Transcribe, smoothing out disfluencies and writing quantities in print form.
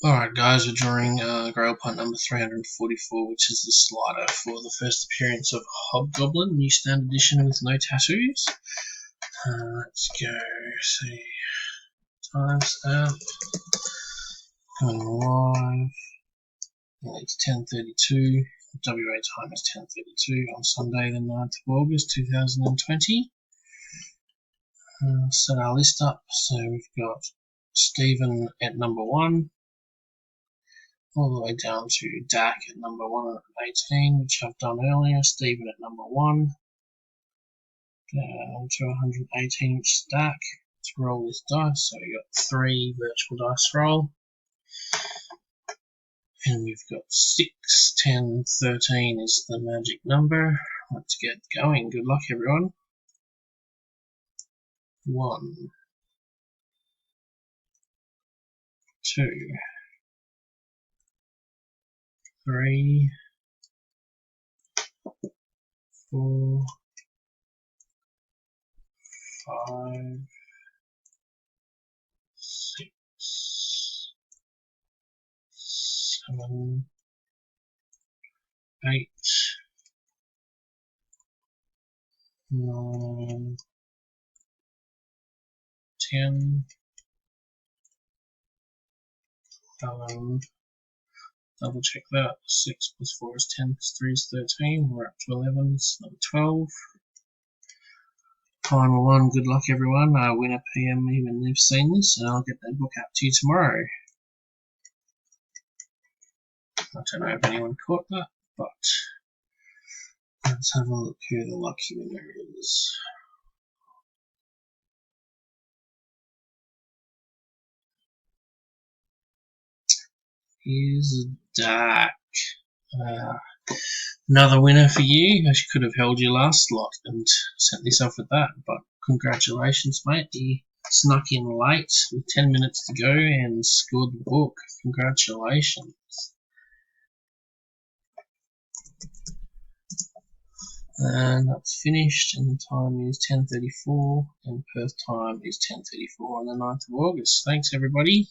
Alright guys, we're drawing Grail Punt number 344, which is the slider for the first appearance of Hobgoblin, new standard edition with no tattoos. Let's go, see, timestamp, going live, it's 10:32, WA time is 10:32 on Sunday the 9th of August 2020. Set our list up, so we've got Stephen at number 1, all the way down to Dak at number 118, which I've done earlier, Stephen at number 1, down to 118, which is Dak. Let's roll this dice. So we've got 3 virtual dice roll, and we've got 6, 10, 13 is the magic number. Let's get going. Good luck, everyone. 1, 2, 3, 4, 5, 6, 7, 8, 9, 10, 11, double check that, 6 plus 4 is 10 plus 3 is 13, we're up to 11, it's number 12. Final one, good luck everyone, winner PM me when they've seen this, and I'll get that book out to you tomorrow. I don't know if anyone caught that, but let's have a look who the lucky winner is. Here's Dak. Another winner for you. I could have held your last lot and sent this off with that, but congratulations, mate. You snuck in late with 10 minutes to go and scored the book. Congratulations. And that's finished, and the time is 10:34, and Perth time is 10:34 on the 9th of August. Thanks, everybody.